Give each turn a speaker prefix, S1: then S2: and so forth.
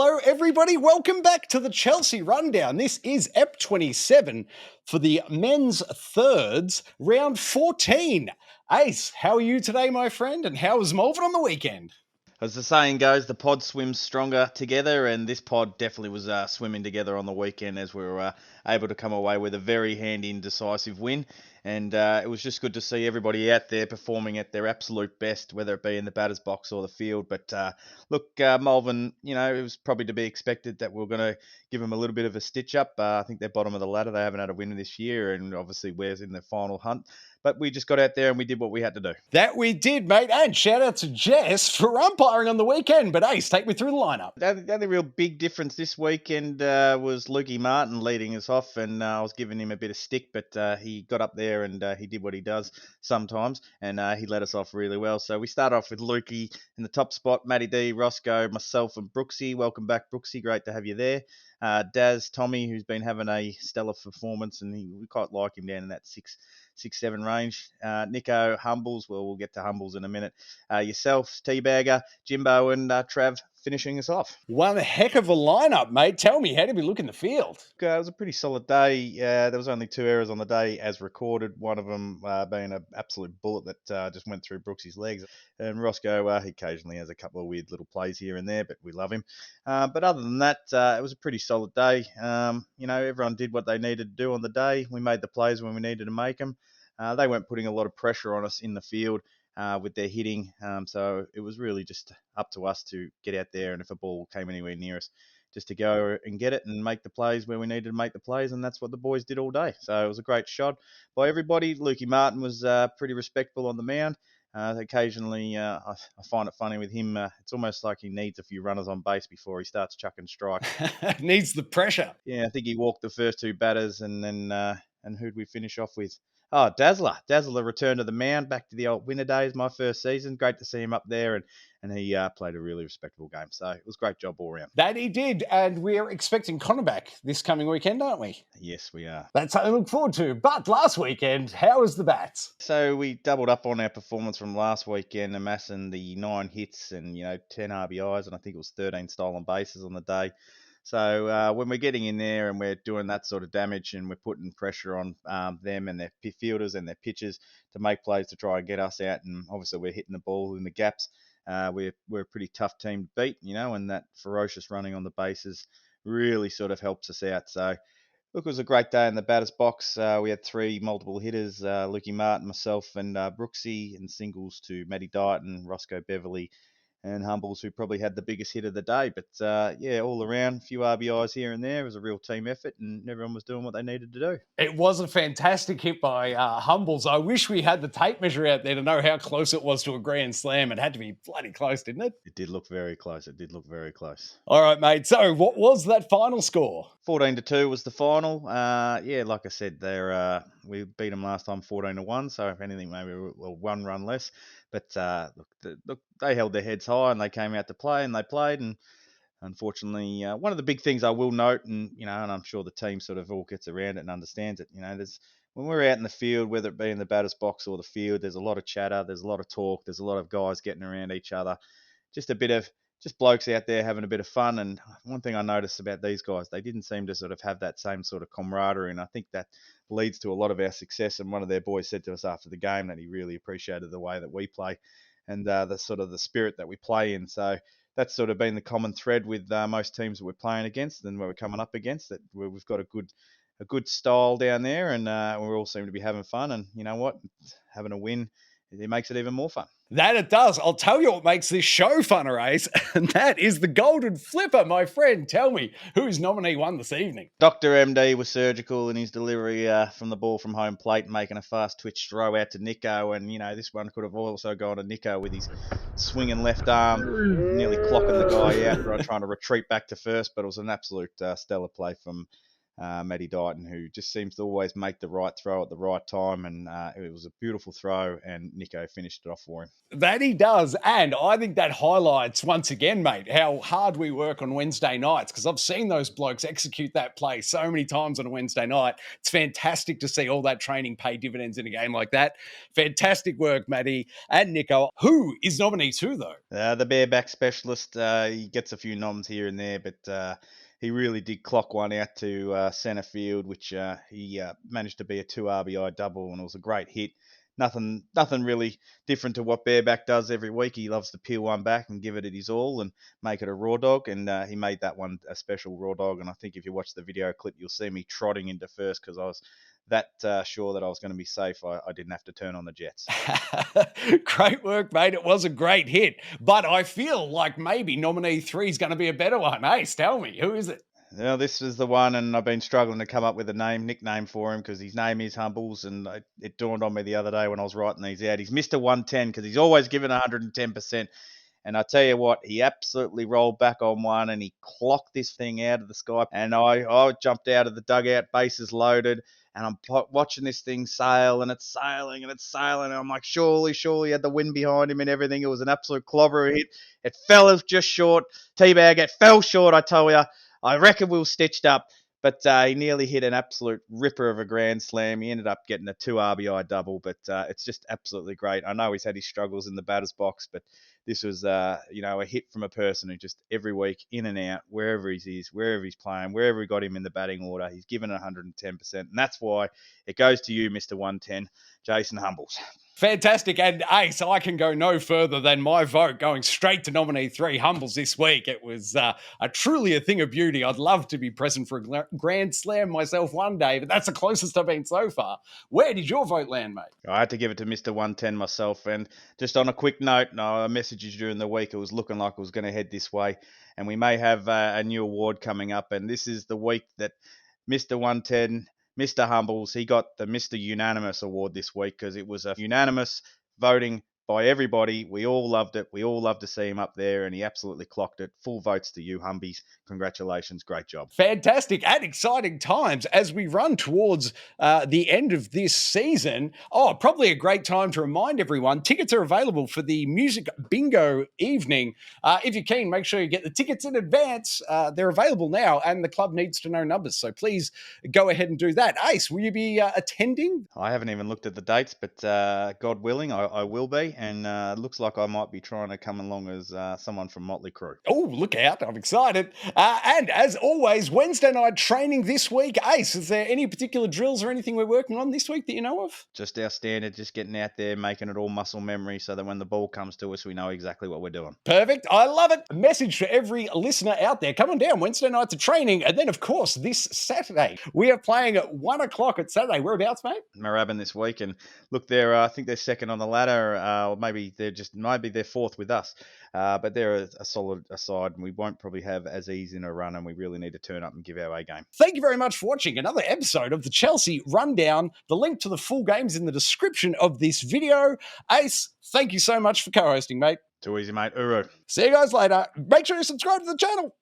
S1: Hello, everybody. Welcome back to the Chelsea Rundown. This is Ep27 for the men's thirds, round 14. Ace, how are you today, my friend? And how was Malvern on the weekend?
S2: As the saying goes, the pod swims stronger together, and this pod definitely was swimming together on the weekend as we were able to come away with a very handy and decisive win. And it was just good to see everybody out there performing at their absolute best, whether it be in the batter's box or the field. But look, Malvern, it was probably to be expected that we are going to give them a little bit of a stitch up. I think they're bottom of the ladder. They haven't had a win this year, and obviously we're in the final hunt. But we just got out there and we did what we had to do.
S1: That we did, mate. And shout out to Jess for umpiring on the weekend. But Ace, take me through the lineup.
S2: The only real big difference this weekend was Lukey Martin leading us off, and I was giving him a bit of stick, but he got up there and he did what he does sometimes, and he led us off really well. So we start off with Lukey in the top spot, Matty D, Roscoe, myself, and Brooksy. Welcome back, Brooksy. Great to have you there. Daz, Tommy, who's been having a stellar performance, and we quite like him down in that 6-7 range. Nico, Humbles, well, we'll get to Humbles in a minute. Yourself, Teabagger, Jimbo, and Trav finishing us off.
S1: One heck of a lineup, mate. Tell me, how did we look in the field?
S2: It was a pretty solid day. There was only 2 errors on the day as recorded, one of them being an absolute bullet that just went through Brooksy's legs. And Roscoe, he occasionally has a couple of weird little plays here and there, but we love him. But other than that, it was a pretty solid day. Everyone did what they needed to do on the day. We made the plays when we needed to make them. They weren't putting a lot of pressure on us in the field with their hitting. So it was really just up to us to get out there, and if a ball came anywhere near us, just to go and get it and make the plays where we needed to make the plays, and that's what the boys did all day. So it was a great shot by everybody. Lukey Martin was pretty respectful on the mound. Occasionally, I find it funny with him. It's almost like he needs a few runners on base before he starts chucking strikes.
S1: Needs the pressure.
S2: Yeah, I think he walked the first 2 batters, and then and who'd we finish off with? Oh, Dazzler. Dazzler returned to the mound, back to the old winter days, my first season. Great to see him up there, and he played a really respectable game. So it was a great job all around.
S1: That he did, and we're expecting Connor back this coming weekend, aren't we?
S2: Yes, we are.
S1: That's something to look forward to. But last weekend, how was the bats?
S2: So we doubled up on our performance from last weekend, amassing the 9 hits and 10 RBIs, and I think it was 13 stolen bases on the day. So when we're getting in there and we're doing that sort of damage and we're putting pressure on them and their fielders and their pitchers to make plays to try and get us out, and obviously we're hitting the ball in the gaps, we're a pretty tough team to beat, and that ferocious running on the bases really sort of helps us out. So look, it was a great day in the batter's box. We had 3 multiple hitters, Lukey Martin, myself, and Brooksy, and singles to Matty Dighton, Roscoe Beverley, and Humbles, who probably had the biggest hit of the day. But all around, a few RBIs here and there. It was a real team effort, and everyone was doing what they needed to do.
S1: It was a fantastic hit by Humbles. I wish we had the tape measure out there to know how close it was to a grand slam. It had to be bloody close, didn't it?
S2: It did look very close.
S1: All right, mate. So what was that final score?
S2: 14-2 was the final. Like I said, we beat them last time 14-1. So if anything, maybe 1 run less. But look, they held their heads high and they came out to play and they played. And unfortunately, one of the big things I will note, and I'm sure the team sort of all gets around it and understands it. There's when we're out in the field, whether it be in the batter's box or the field, there's a lot of chatter, there's a lot of talk, there's a lot of guys getting around each other. Just blokes out there having a bit of fun. And one thing I noticed about these guys, they didn't seem to sort of have that same sort of camaraderie. And I think that leads to a lot of our success. And one of their boys said to us after the game that he really appreciated the way that we play and the sort of the spirit that we play in. So that's sort of been the common thread with most teams that we're playing against and we're coming up against, that we've got a good style down there, and we all seem to be having fun. And you know what? Having a win, it makes it even more fun.
S1: That it does. I'll tell you what makes this show funner, Ace, and that is the Golden Flipper, my friend. Tell me, who's nominee 1 this evening?
S2: Dr. MD was surgical in his delivery from the ball from home plate, making a fast twitch throw out to Nico. And, this one could have also gone to Nico with his swinging left arm, nearly clocking the guy out, trying to retreat back to first. But it was an absolute stellar play from Matty Dighton, who just seems to always make the right throw at the right time. And it was a beautiful throw, and Nico finished it off for him.
S1: That he does. And I think that highlights, once again, mate, how hard we work on Wednesday nights, because I've seen those blokes execute that play so many times on a Wednesday night. It's fantastic to see all that training pay dividends in a game like that. Fantastic work, Matty and Nico. Who is nominee 2, though?
S2: The bareback specialist, he gets a few noms here and there, but he really did clock one out to centre field, which he managed to be a 2 RBI double, and it was a great hit. Nothing really different to what Bareback does every week. He loves to peel one back and give it his all and make it a raw dog, and he made that one a special raw dog. And I think if you watch the video clip, you'll see me trotting into first because I was that sure that I was going to be safe. I didn't have to turn on the jets.
S1: Great work, mate. It was a great hit, but I feel like maybe nominee 3 is going to be a better one. Ace, tell me, who is it?
S2: Now, this is the one, and I've been struggling to come up with a nickname for him because his name is Humbles, and it dawned on me the other day when I was writing these out. He's Mr. 110 because he's always given 110%. And I tell you what, he absolutely rolled back on one and he clocked this thing out of the sky. And I jumped out of the dugout, bases loaded, and I'm watching this thing sail, and it's sailing and it's sailing. And I'm like, surely, he had the wind behind him and everything. It was an absolute clobber hit. It fell just short. Teabag, it fell short, I tell you. I reckon we were stitched up, but he nearly hit an absolute ripper of a grand slam. He ended up getting a 2 RBI double, but it's just absolutely great. I know he's had his struggles in the batter's box, but this was, a hit from a person who just every week, in and out, wherever he is, wherever he's playing, wherever he got him in the batting order, he's given 110%. And that's why it goes to you, Mr. 110, Jason Humbles.
S1: Fantastic. And Ace, I can go no further than my vote going straight to nominee 3, Humbles, this week. It was truly a thing of beauty. I'd love to be present for a grand slam myself one day, but that's the closest I've been so far. Where did your vote land, mate?
S2: I had to give it to Mr. 110 myself. And just on a quick note, I messaged you during the week. It was looking like it was going to head this way. And we may have a new award coming up. And this is the week that Mr. 110, Mr. Humbles, he got the Mr. Unanimous award this week because it was a unanimous voting by everybody. We all loved it. We all loved to see him up there, and he absolutely clocked it. Full votes to you, Humbies. Congratulations. Great job.
S1: Fantastic and exciting times as we run towards the end of this season. Probably a great time to remind everyone, tickets are available for the Music Bingo evening. If you're keen, make sure you get the tickets in advance. They're available now, and the club needs to know numbers. So please go ahead and do that. Ace, will you be attending?
S2: I haven't even looked at the dates, but God willing, I will be. And looks like I might be trying to come along as someone from Motley Crue.
S1: Oh, look out. I'm excited. And as always, Wednesday night training this week. Ace, is there any particular drills or anything we're working on this week that you know of?
S2: Just our standard, just getting out there, making it all muscle memory so that when the ball comes to us, we know exactly what we're doing.
S1: Perfect. I love it. A message to every listener out there. Come on down Wednesday night to training. And then, of course, this Saturday, we are playing at 1 o'clock at Saturday. Whereabouts, mate?
S2: Moorabbin this week. And look, I think they're second on the ladder, or maybe they're fourth with us. But they're a solid side, and we won't probably have as easy in a run, and we really need to turn up and give our A game.
S1: Thank you very much for watching another episode of the Chelsea Rundown. The link to the full game's in the description of this video. Ace, thank you so much for co-hosting, mate.
S2: Too easy, mate. Uru.
S1: See you guys later. Make sure you subscribe to the channel.